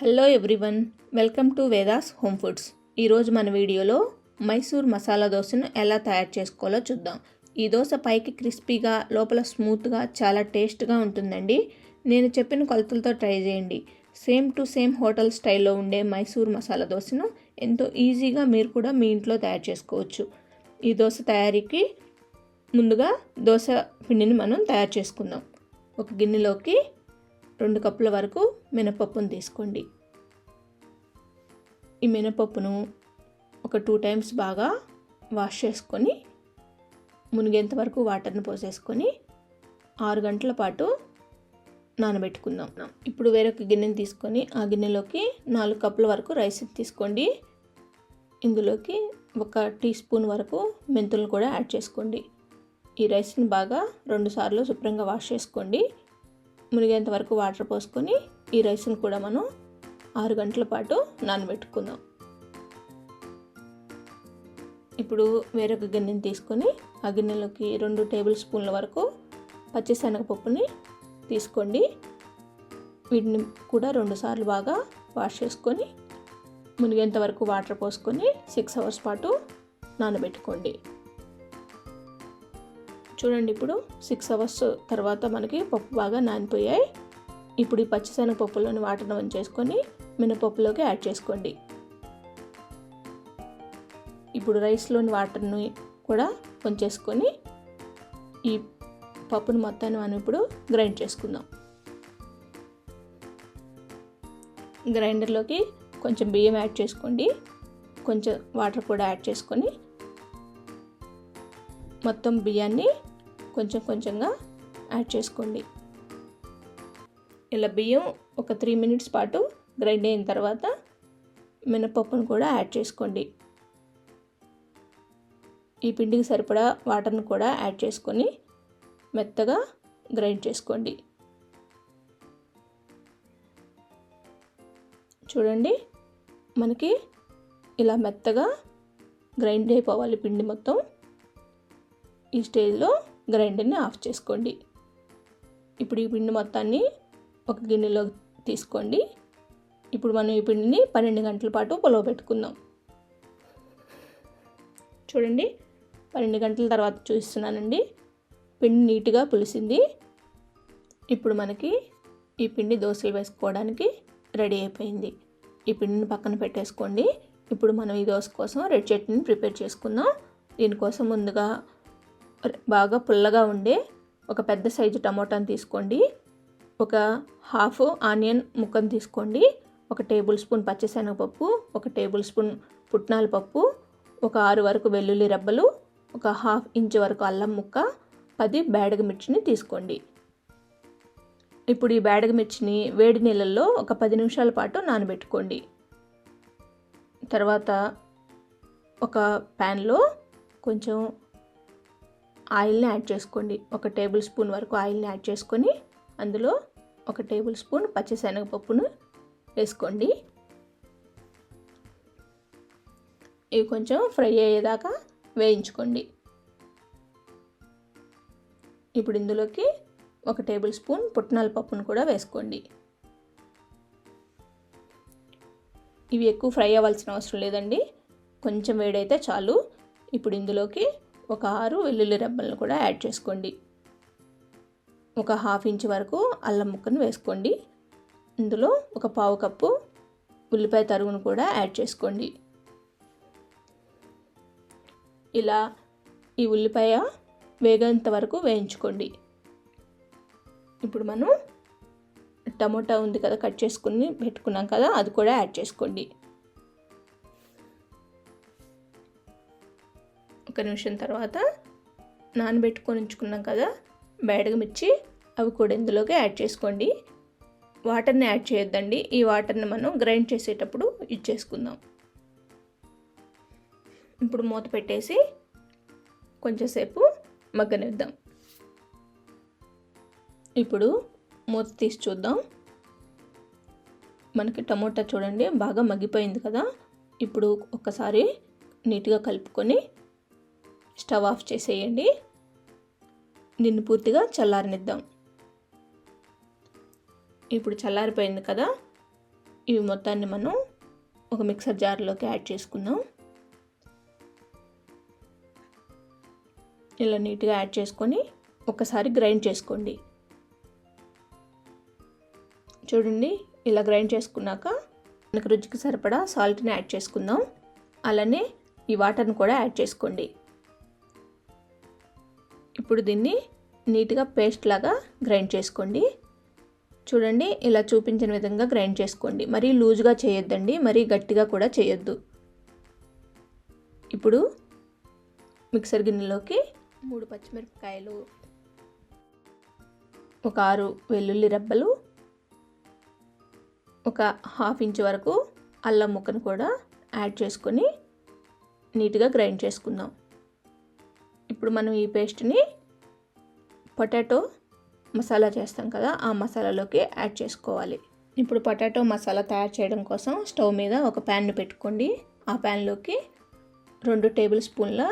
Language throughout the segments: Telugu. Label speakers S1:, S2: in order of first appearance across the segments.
S1: Hello everyone, welcome to Vedas home foods. ఈరోజు మన వీడియోలో మైసూర్ మసాలా దోశను ఎలా తయారు చేసుకోవాలో చూద్దాం. ఈ దోశ పైకి క్రిస్పీగా లోపల స్మూత్గా చాలా టేస్ట్గా ఉంటుందండి. నేను చెప్పిన కొలతలతో ట్రై చేయండి. సేమ్ టు సేమ్ హోటల్ స్టైల్లో ఉండే మైసూర్ మసాలా దోశను ఎంతో ఈజీగా మీరు కూడా మీ ఇంట్లో తయారు చేసుకోవచ్చు. ఈ దోశ తయారీకి ముందుగా దోశ పిండిని మనం తయారు చేసుకుందాం. ఒక గిన్నెలోకి 2 కప్పుల వరకు మినపప్పును తీసుకోండి. ఈ మినపప్పును ఒక 2 టైమ్స్ బాగా వాష్ చేసుకొని మునిగేంత వరకు వాటర్ని పోసేసుకొని 6 గంటల పాటు నానబెట్టుకుందాం. ఇప్పుడు వేరొక గిన్నెని తీసుకొని ఆ గిన్నెలోకి 4 కప్పుల వరకు రైస్ తీసుకోండి. ఇందులోకి 1 టీ స్పూన్ వరకు మెంతులను కూడా యాడ్ చేసుకోండి. ఈ రైస్ని బాగా 2 సార్లు శుభ్రంగా వాష్ చేసుకోండి. మునిగేంత వరకు వాటర్ పోసుకొని ఈ రైస్ని కూడా మనం 6 గంటల పాటు నానబెట్టుకుందాం. ఇప్పుడు వేరొక గిన్నెని తీసుకొని ఆ గిన్నెలోకి 2 టేబుల్ స్పూన్ల వరకు పచ్చిశనగపప్పుని తీసుకోండి. వీటిని కూడా 2 సార్లు బాగా వాష్ చేసుకొని మునిగేంత వరకు వాటర్ పోసుకొని 6 అవర్స్ పాటు నానబెట్టుకోండి. చూడండి, ఇప్పుడు 6 అవర్స్ తర్వాత మనకి పప్పు బాగా నానిపోయాయి. ఇప్పుడు ఈ పచ్చిశనగపప్పులోని వాటర్ని వంచేసుకొని మినపప్పులోకి యాడ్ చేసుకోండి. ఇప్పుడు రైస్లోని వాటర్ని కూడా వంచేసుకొని ఈ పప్పును మొత్తాన్ని మనం ఇప్పుడు గ్రైండ్ చేసుకుందాం. గ్రైండర్లోకి కొంచెం బియ్యం యాడ్ చేసుకోండి. కొంచెం వాటర్ కూడా యాడ్ చేసుకొని మొత్తం బియ్యాన్ని కొంచెం కొంచెంగా యాడ్ చేసుకోండి. ఇలా బియ్యం ఒక 3 మినిట్స్ పాటు గ్రైండ్ అయిన తర్వాత మినపప్పును కూడా యాడ్ చేసుకోండి. ఈ పిండికి సరిపడా వాటర్ని కూడా యాడ్ చేసుకొని మెత్తగా గ్రైండ్ చేసుకోండి. చూడండి, మనకి ఇలా మెత్తగా గ్రైండ్ అయిపోవాలి పిండి మొత్తం. ఈ స్టేజ్లో గ్రైండర్ని ఆఫ్ చేసుకోండి. ఇప్పుడు ఈ పిండి మొత్తాన్ని ఒక గిన్నెలో తీసుకోండి. ఇప్పుడు మనం ఈ పిండిని 12 గంటల పాటు పులవబెట్టుకుందాం. చూడండి, 12 గంటల తర్వాత చూస్తున్నానండి. పిండి నీట్గా పులిసింది. ఇప్పుడు మనకి ఈ పిండి దోశలు వేసుకోవడానికి రెడీ అయిపోయింది. ఈ పిండిని పక్కన పెట్టేసుకోండి. ఇప్పుడు మనం ఈ దోశ కోసం రెడ్ చట్నీని ప్రిపేర్ చేసుకుందాం. దీనికోసం ముందుగా బాగా పుల్లగా ఉండే ఒక పెద్ద సైజు టమోటాని తీసుకోండి. ఒక హాఫ్ ఆనియన్ ముక్కను తీసుకోండి. 1 టేబుల్ స్పూన్ పచ్చిశనగపప్పు, 1 టేబుల్ స్పూన్ పుట్నాల పప్పు, ఒక 6 వరకు వెల్లుల్లి రెబ్బలు, ఒక ½ ఇంచ్ వరకు అల్లం ముక్క, 10 బేడగ మిర్చిని తీసుకోండి. ఇప్పుడు ఈ బేడగ మిర్చిని వేడి నీళ్ళల్లో ఒక 10 నిమిషాల పాటు నానబెట్టుకోండి. తర్వాత ఒక ప్యాన్లో కొంచెం ఆయిల్ని యాడ్ చేసుకోండి. 1 టేబుల్ స్పూన్ వరకు ఆయిల్ని యాడ్ చేసుకొని అందులో 1 టేబుల్ స్పూన్ పచ్చిశనగపప్పును వేసుకోండి. ఇవి కొంచెం ఫ్రై అయ్యేదాకా వేయించుకోండి. ఇప్పుడు ఇందులోకి 1 టేబుల్ స్పూన్ పుట్నాల పప్పును కూడా వేసుకోండి. ఇవి ఎక్కువ ఫ్రై అవ్వాల్సిన అవసరం లేదండి, కొంచెం వేడైతే చాలు. ఇప్పుడు ఇందులోకి ఒక 6 వెల్లుల్లి రెబ్బలను కూడా యాడ్ చేసుకోండి. ఒక ½ ఇంచ్ వరకు అల్లం ముక్కను వేసుకోండి. ఇందులో ఒక పావు కప్పు ఉల్లిపాయ తరుగును కూడా యాడ్ చేసుకోండి. ఇలా ఈ ఉల్లిపాయ వేగేంత వరకు వేయించుకోండి. ఇప్పుడు మనం టమోటా ఉంది కదా, కట్ చేసుకుని పెట్టుకున్నాం కదా, అది కూడా యాడ్ చేసుకోండి. 1 నిమిషం తర్వాత నానబెట్టుకొని ఉంచుకున్నాం కదా బేడగ మిర్చి, అవి కూడా ఇందులోకి యాడ్ చేసుకోండి. వాటర్ని యాడ్ చేయొద్దండి, ఈ వాటర్ని మనం గ్రైండ్ చేసేటప్పుడు యూజ్ చేసుకుందాం. ఇప్పుడు మూత పెట్టేసి కొంచెంసేపు మగ్గనిద్దాం. ఇప్పుడు మూత తీసి చూద్దాం. మనకి టమోటా చూడండి బాగా మగ్గిపోయింది కదా. ఇప్పుడు ఒకసారి నీట్గా కలుపుకొని స్టవ్ ఆఫ్ చేసేయండి. దీన్ని పూర్తిగా చల్లారనిద్దాం. ఇప్పుడు చల్లారిపోయింది కదా, ఇవి మొత్తాన్ని మనం ఒక మిక్సర్ జార్లోకి యాడ్ చేసుకుందాం. ఇలా నీట్గా యాడ్ చేసుకొని ఒకసారి గ్రైండ్ చేసుకోండి. చూడండి, ఇలా గ్రైండ్ చేసుకున్నాక మనకు రుచికి సరిపడా సాల్ట్ని యాడ్ చేసుకుందాం. అలానే ఈ వాటర్ని కూడా యాడ్ చేసుకోండి. ఇప్పుడు దీన్ని నీట్గా పేస్ట్ లాగా గ్రైండ్ చేసుకోండి. చూడండి, ఇలా చూపించిన విధంగా గ్రైండ్ చేసుకోండి. మరీ లూజ్గా చేయొద్దండి, మరీ గట్టిగా కూడా చేయొద్దు. ఇప్పుడు మిక్సర్ గిన్నెలోకి 3 పచ్చిమిరపకాయలు, ఒక 6 వెల్లుల్లి రెబ్బలు, ఒక 1/2 ఇంచ్ వరకు అల్లం ముక్కను కూడా యాడ్ చేసుకొని నీట్గా గ్రైండ్ చేసుకుందాం. ఇప్పుడు మనం ఈ పేస్ట్ని పొటాటో మసాలా చేస్తాం కదా, ఆ మసాలాలోకి యాడ్ చేసుకోవాలి. ఇప్పుడు పొటాటో మసాలా తయారు చేయడం కోసం స్టవ్ మీద ఒక ప్యాన్ను పెట్టుకోండి. ఆ ప్యాన్లోకి 2 టేబుల్ స్పూన్ల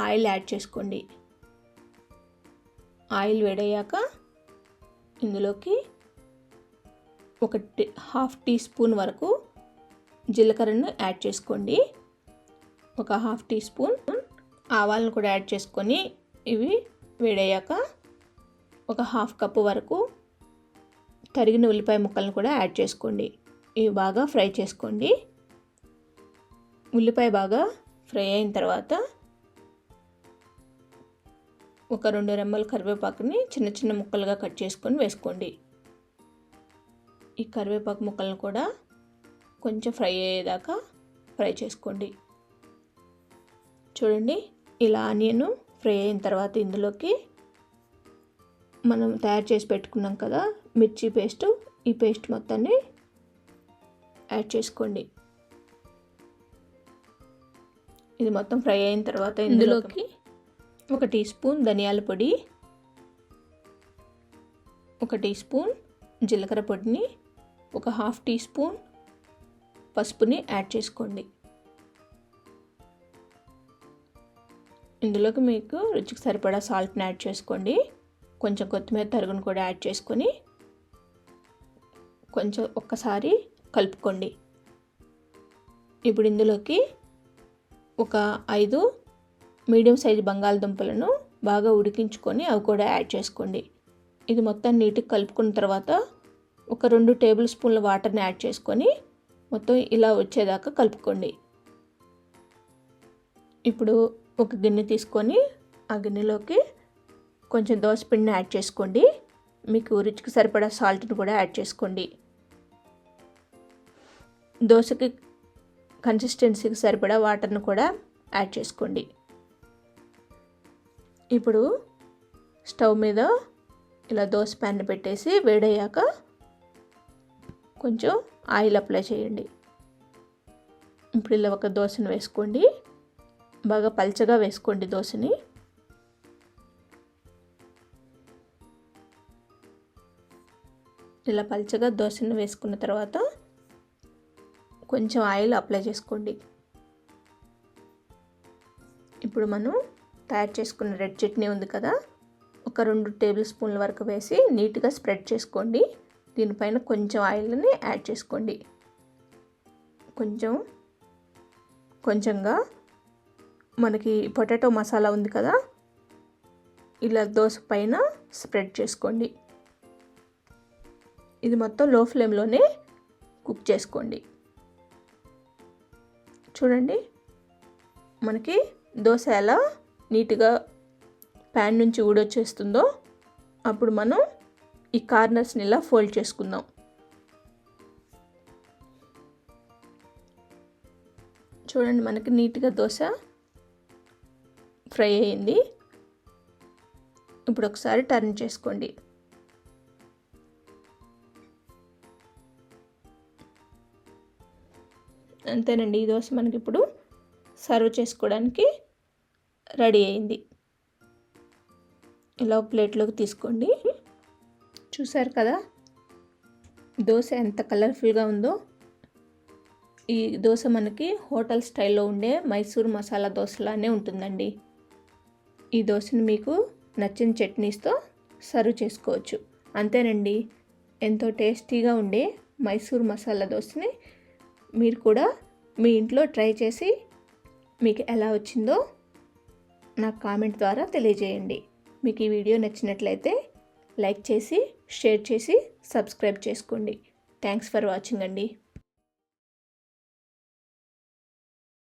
S1: ఆయిల్ యాడ్ చేసుకోండి. ఆయిల్ వేడయ్యాక ఇందులోకి 1/2 టీ స్పూన్ వరకు జీలకర్రను యాడ్ చేసుకోండి. ఒక 1/2 టీ స్పూన్ ఆవాలను కూడా యాడ్ చేసుకొని ఇవి వేడయ్యాక ఒక 1/2 కప్పు వరకు తరిగిన ఉల్లిపాయ ముక్కలను కూడా యాడ్ చేసుకోండి. ఇవి బాగా ఫ్రై చేసుకోండి. ఉల్లిపాయ బాగా ఫ్రై అయిన తర్వాత ఒక 2 రెమ్మల కరివేపాకుని చిన్న చిన్న ముక్కలుగా కట్ చేసుకొని వేసుకోండి. ఈ కరివేపాకు ముక్కలను కూడా కొంచెం ఫ్రై అయ్యేదాకా ఫ్రై చేసుకోండి. చూడండి, ఇలా ఆనియన్ ఫ్రై అయిన తర్వాత ఇందులోకి మనం తయారు చేసి పెట్టుకున్నాం కదా మిర్చి పేస్ట్, ఈ పేస్ట్ మొత్తాన్ని యాడ్ చేసుకోండి. ఇది మొత్తం ఫ్రై అయిన తర్వాత ఇందులోకి 1 టీ స్పూన్ ధనియాల పొడి, 1 టీ స్పూన్ జీలకర్ర పొడిని, ఒక 1/2 టీ స్పూన్ పసుపుని యాడ్ చేసుకోండి. ఇందులోకి మీకు రుచికి సరిపడా సాల్ట్ని యాడ్ చేసుకోండి. కొంచెం కొత్తిమీర తరుగును కూడా యాడ్ చేసుకొని కొంచెం ఒక్కసారి కలుపుకోండి. ఇప్పుడు ఇందులోకి ఒక 5 మీడియం సైజు బంగాళదుంపలను బాగా ఉడికించుకొని అవి కూడా యాడ్ చేసుకోండి. ఇది మొత్తం నీట్గా కలుపుకున్న తర్వాత ఒక 2 టేబుల్ స్పూన్ల వాటర్ని యాడ్ చేసుకొని మొత్తం ఇలా వచ్చేదాకా కలుపుకోండి. ఇప్పుడు ఒక గిన్నె తీసుకొని ఆ గిన్నెలోకి కొంచెం దోసపిండిని యాడ్ చేసుకోండి. మీకు రుచికి సరిపడా సాల్ట్ని కూడా యాడ్ చేసుకోండి. దోశకి కన్సిస్టెన్సీకి సరిపడా వాటర్ని కూడా యాడ్ చేసుకోండి. ఇప్పుడు స్టవ్ మీద ఇలా దోశ ప్యాన్ పెట్టేసి వేడయ్యాక కొంచెం ఆయిల్ అప్లై చేయండి. ఇప్పుడు ఇలా ఒక దోశను వేసుకోండి. బాగా పల్చగా వేసుకోండి దోశని. ఇలా పల్చగా దోశను వేసుకున్న తర్వాత కొంచెం ఆయిల్ అప్లై చేసుకోండి. ఇప్పుడు మనం తయారు చేసుకున్న రెడ్ చట్నీ ఉంది కదా, ఒక 2 టేబుల్ స్పూన్ల వరకు వేసి నీట్గా స్ప్రెడ్ చేసుకోండి. దీనిపైన కొంచెం ఆయిల్ని యాడ్ చేసుకోండి. కొంచెంగా మనకి పొటాటో మసాలా ఉంది కదా, ఇలా దోశ పైన స్ప్రెడ్ చేసుకోండి. ఇది మొత్తం లో ఫ్లేమ్లోనే కుక్ చేసుకోండి. చూడండి, మనకి దోశ ఎలా నీట్గా ప్యాన్ నుంచి ఊడొచ్చేస్తుందో అప్పుడు మనం ఈ కార్నర్స్ని ఇలా ఫోల్డ్ చేసుకుందాం. చూడండి, మనకి నీట్గా దోశ ఫ్రై అయ్యింది. ఇప్పుడు ఒకసారి టర్న్ చేసుకోండి. అంతేనండి, ఈ దోశ మనకి ఇప్పుడు సర్వ్ చేసుకోవడానికి రెడీ అయింది. ఇలా ఒక ప్లేట్లోకి తీసుకోండి. చూసారు కదా దోశ ఎంత కలర్ఫుల్గా ఉందో. ఈ దోశ మనకి హోటల్ స్టైల్లో ఉండే మైసూర్ మసాలా దోశలానే ఉంటుందండి. ఈ దోశని మీకు నచ్చిన చట్నీస్తో సర్వ్ చేసుకోవచ్చు. అంతేనండి, ఎంతో టేస్టీగా ఉండే మైసూర్ మసాలా దోశని మీరు కూడా మీ ఇంట్లో ట్రై చేసి మీకు ఎలా వచ్చిందో నాకు కామెంట్ ద్వారా తెలియజేయండి. మీకు ఈ వీడియో నచ్చినట్లయితే లైక్ చేసి, షేర్ చేసి, సబ్స్క్రైబ్ చేసుకోండి. థ్యాంక్స్ ఫర్ వాచింగ్ అండి.